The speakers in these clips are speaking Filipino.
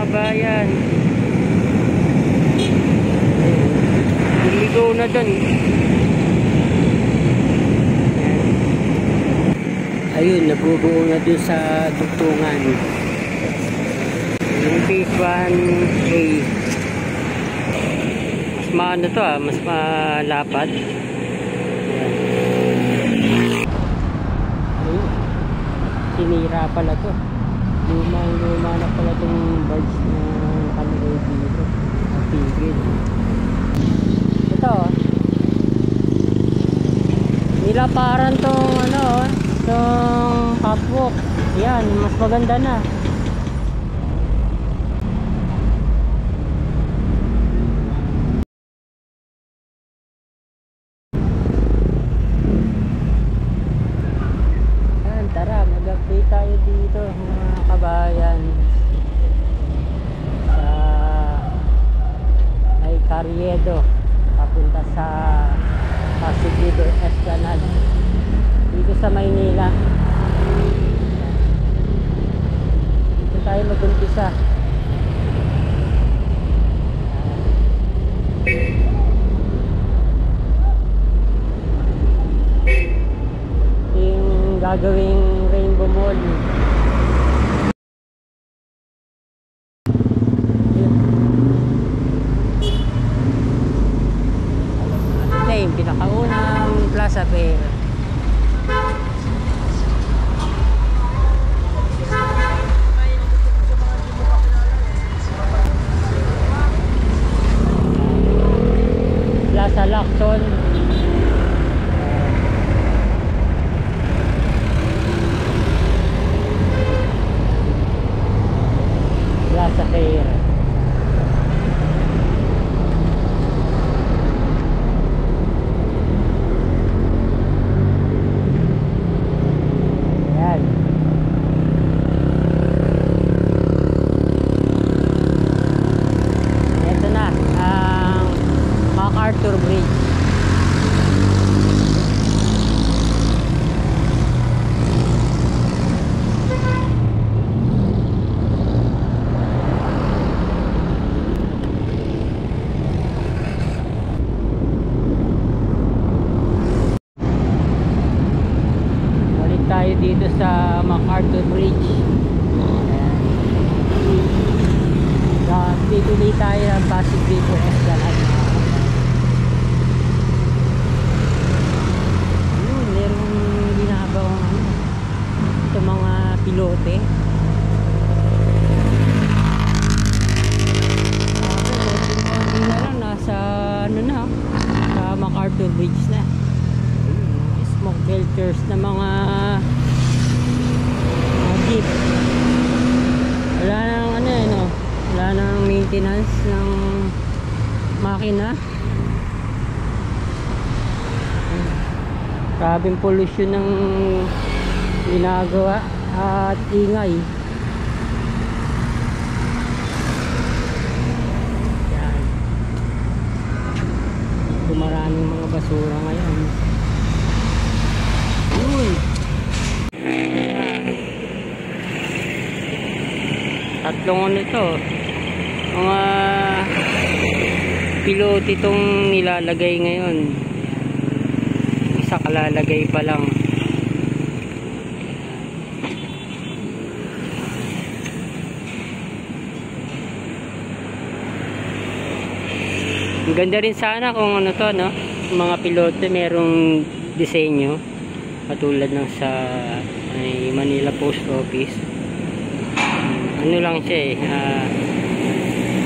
kabayan. Ligo na dun. Ayun, nabubuo na dun sa tugtungan. Yung phase 1A. Mas maano to mas malapad. Ayun. Sinira pala to. Luma na pala itong barge na kanilay dito. Pigil. Ito nilaparan tong itong catwalk. Yan, mas maganda na. Yan, tara, mag-update tayo dito mga kabayan sa may Carriedo papunta sa Pasig Esplanade dito sa Maynila. Dito tayo mag-umpisa. Yung gagawing Rainbow Mall. Ito yung pinakaunang Plaza Fair. Plaza Lacson. Plaza Fair. Ayan. Ito na ang MacArthur Bridge. Balik tayo dito sa MacArthur Bridge. Pituloy tayo ng Pasig Esplanade. Merong ginagawang ito mga pilote. Nasa sa MacArthur Bridge na. Smoke filters na mga jeep. Wala nang wala nang maintenance ng makina. Grabing pollution ng ginagawa at ingay. Yan. Maraming mga basura ngayon. Yun. Tatlong ito. Mga pilote itong nilalagay ngayon. Isa kalalagay pa lang. Ganda rin sana kung mga pilote merong disenyo katulad ng sa Manila Post Office. Lang siya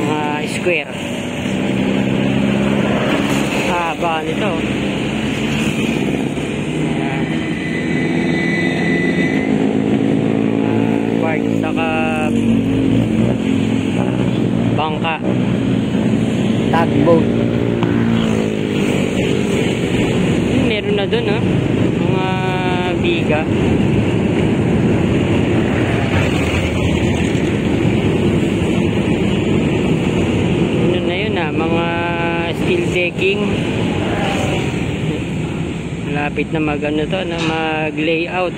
mga square. Haba nito. Barge saka bangka, tugboat. Meron na dun mga biga. Mga steel decking. Malapit na mag layout.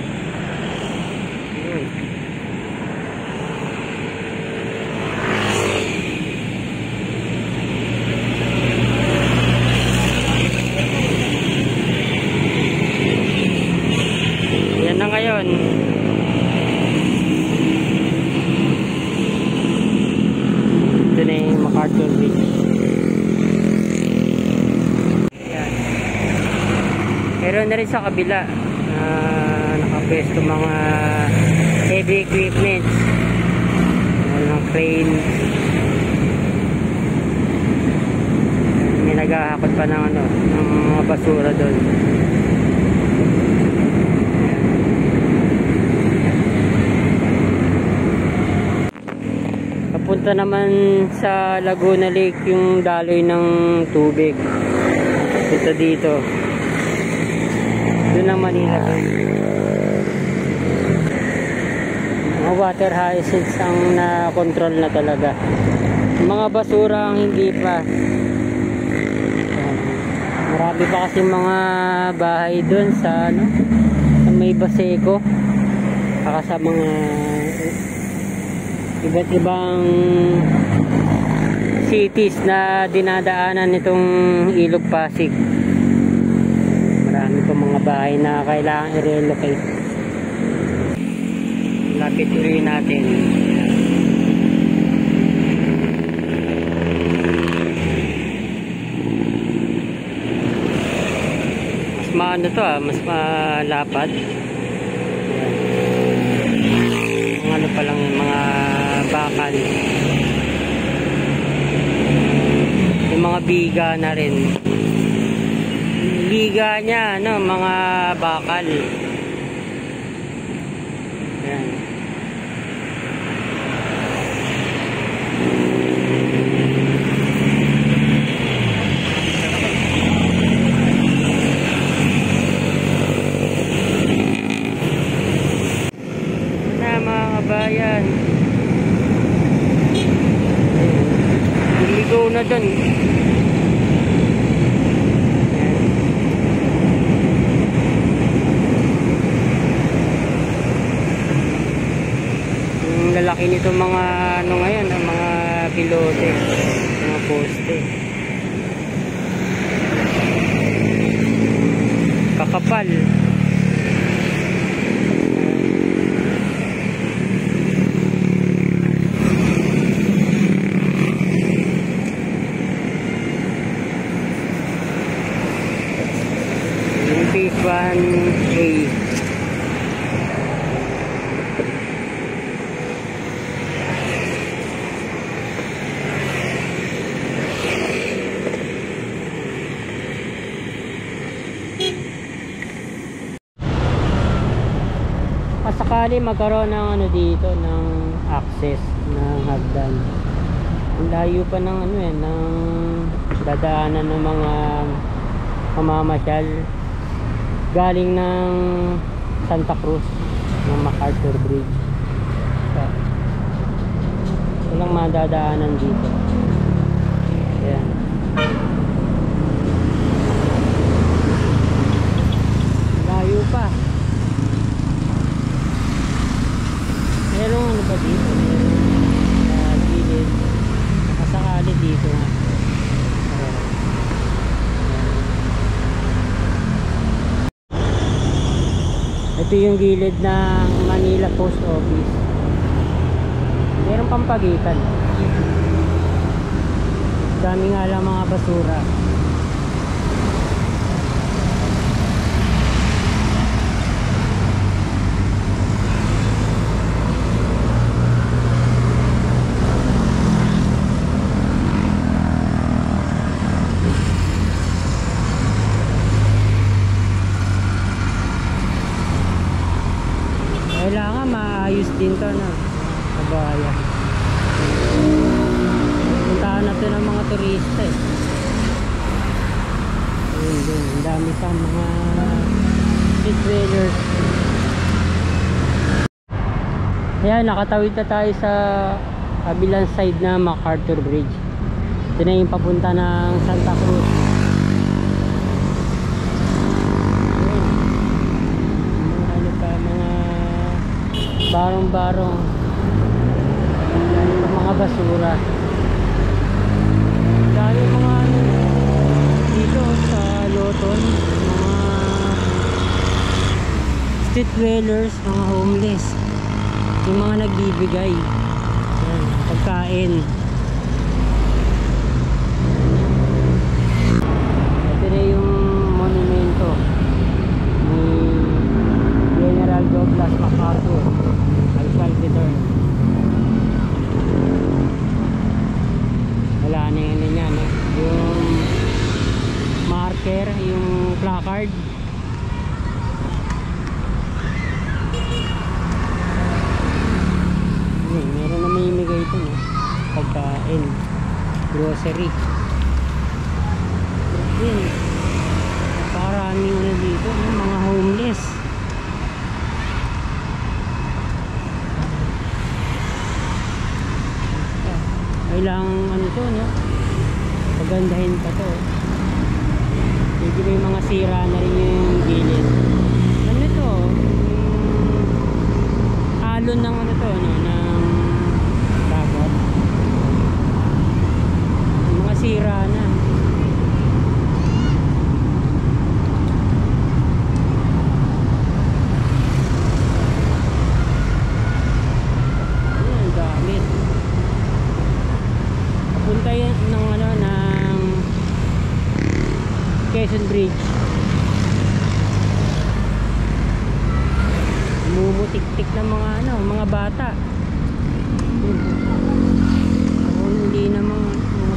na rin sa kabila. Nakapwesto mga heavy equipment. Mga crane. May naghahakot pa ng ng mga basura doon. Papunta naman sa Laguna Lake yung daloy ng tubig. Papunta dito. Doon ang Manila. Mga water hyacinths ang na-control na talaga. Mga basura ang hindi pa. Marami pa kasi mga bahay doon sa sa may Baseco. Saka sa mga iba't ibang cities na dinadaanan nitong Ilog Pasig. Marami pa mga bahay na kailangan i-relocate. Lapit ulit natin. Mas maano to mas malapad. Mga ano pa lang yung mga bakal. Yung mga biga na rin. Biga niya, mga bakal. Ayan. Mga kabayan. Ligaw na dun. Yung lalaki nito mga ngayon, mga pilote, mga poste. Kakapal. Phase 1A. Pasakali magkaroon ng dito ng access ng hagdan. Ang layo pa ng ng dadaanan ng mga mamamasyal galing ng Santa Cruz ng MacArthur Bridge. Walang madadaanan dito. Ayan. Layo pa. Merong ano pa dito? Gilid. Nakasakali dito nga. Ito yung gilid ng Manila Post Office. Merong pampagitan. Dami nga lang mga basura. Kailangan maayos din to kabayan. Puntahan natin ang mga turista Ayun, ang dami pa mga street vendors. Ayan, nakatawid na tayo sa kabilang side na MacArthur Bridge. Ito na yung papunta ng Santa Cruz. Barong-barong mga basura. Dahil mga dito sa Loton, mga street dwellers, mga homeless, yung mga nagbibigay pagkain. Ito na yung monumento MacArthur, Salvador. Wala na yun yan, no? Yung marker, yung placard. Meron na may imigay ito, no? Pagkain, grocery. Yun, napakaraming ano dito, yung mga homeless. Kailangan ano to, no? Pagandahin pa to. Medyo may mga sira na rin yung gilid. Ano to? Alon ng ano to, no? Ng dagat. Mga sira na. Ayan, gamit. Papunta yan ng ano, ng Quezon Bridge. Mumutik-tik ng mga ano, mga bata. Hindi na mga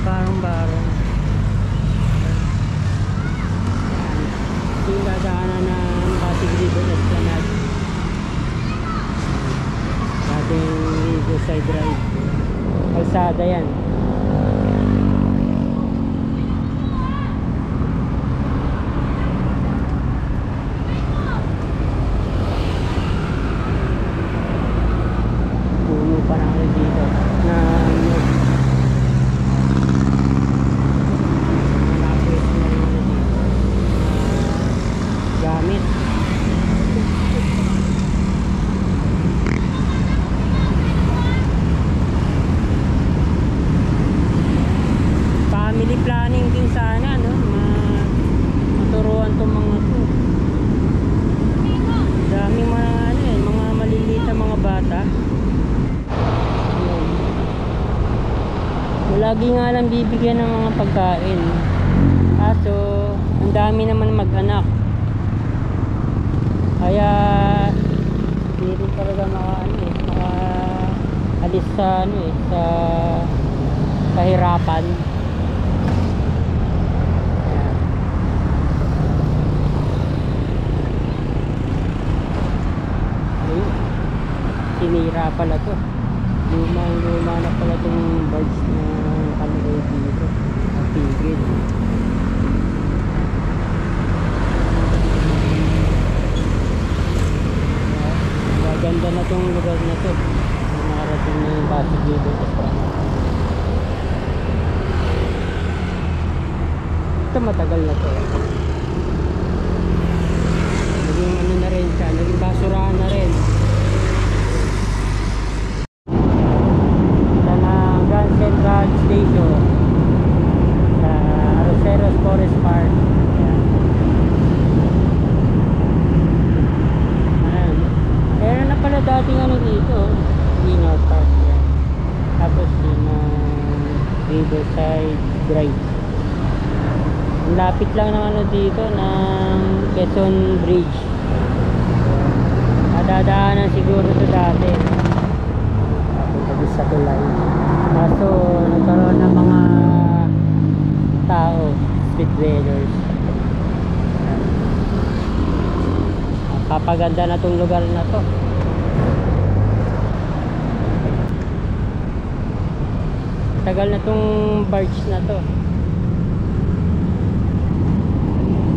barong-barong. Yung dadaanan ng Pasig River Esplanade. Dating Riverside Drive. Kalsada yan. Planning din sana, no? Maturuan tong mga to. Daming mga ano eh, mga maliliit na mga bata. Lagi nga lang bibigyan ng mga pagkain. Kaso ang dami naman mag-anak. Kaya hindi rin talaga alis sa ano eh, sa kahirapan. Sinira pala to. Luma na pala itong birds na kalagay dito. Natigil. Maganda na itong lugar na to. Nakarating na yung Pasig dito. Ito matagal na to. Naging ano na rin siya. Naging basurahan na rin. Central Station sa Roseros Forest Park. Ayan. Meron na pala dating ano dito, Winner Park yan. Tapos yung Riverside Drive. Ang lapit lang ng ano dito ng Quezon Bridge. Madadaanan siguro ito dati. Tapos sa tulay. Kaso nagkaroon ng mga tao, street vendors. Papaganda na tong lugar na to. Tagal na tong barge na to.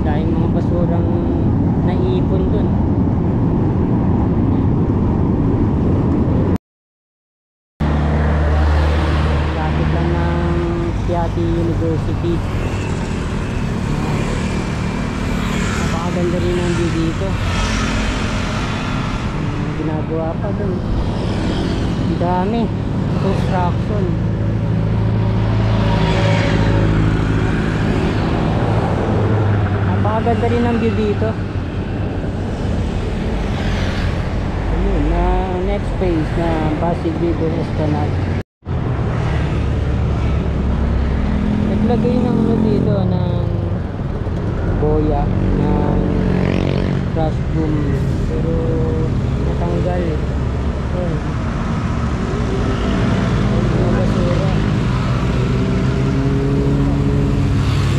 Dahil mga basurang naipon dun. University. Napakaganda rin ang view dito. Ginagawa pa dun. Ang dami. Construction. Napakaganda rin ang view dito. Ayun, na next phase na Pasig River Esplanade. Naglagay ng ano dito ng boya ng trash boom, pero tanggal. Yun. Mga basura.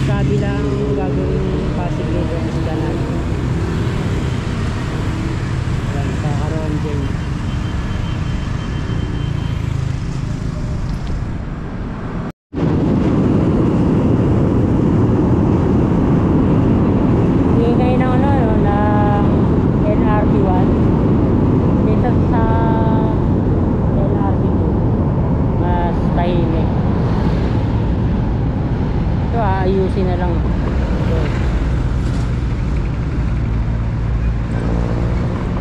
Sabi lang gagawin possible yung isda natin. Yan, kakaroon din. Ingay ng ano, no, ng LRT1 dito sa LRT2 mas tahimik. Ito ayusin na lang.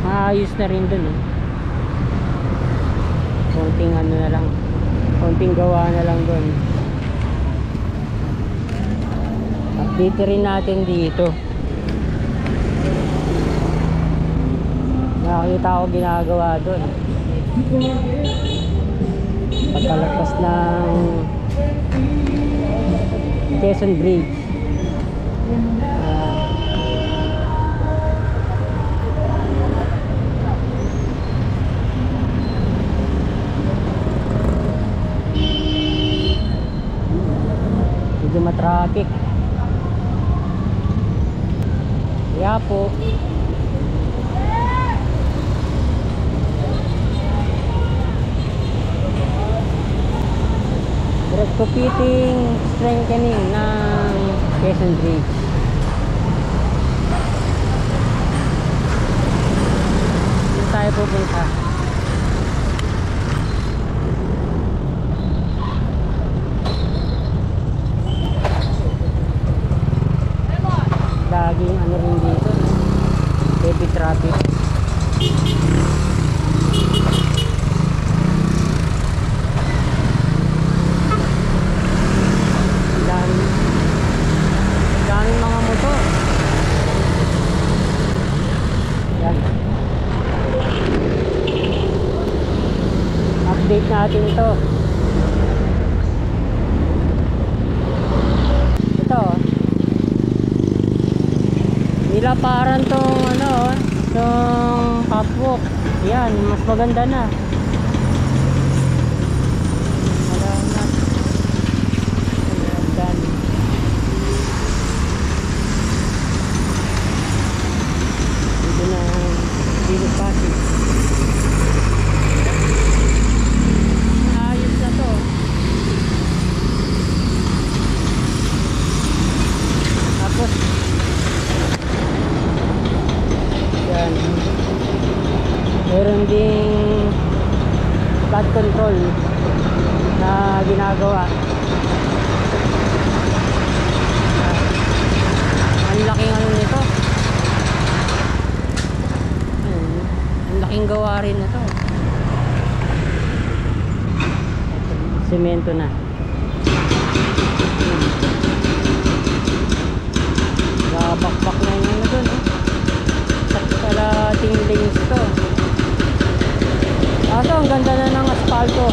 Maayos na rin dun konting ano na lang, konting gawa na lang dun. Update rin natin dito. Nakakita ko ginagawa dun pagkalagpas ng Quezon Bridge. Medyo matraffic. Kaya po retrofitting, strengthening ng Quezon Bridge. Dito tayo pupunta. Laging ano rin dito, heavy traffic. Daming mga motor. Yan. Update natin ito. Ito nilaparan tong ano, tong catwalk. Yan, mas maganda na. Ayos na to. Tapos yan, meron ding flood control na ginagawa. Ang laking ano nito, ang laking gawa rin na to. Semento na. Bakbak na yung ano dun, sa kalating lanes to. Kaso ang ganda na ng asfalto.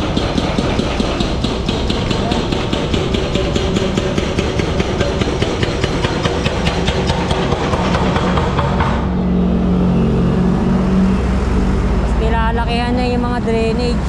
Mas nilalakihan na yung mga drainage.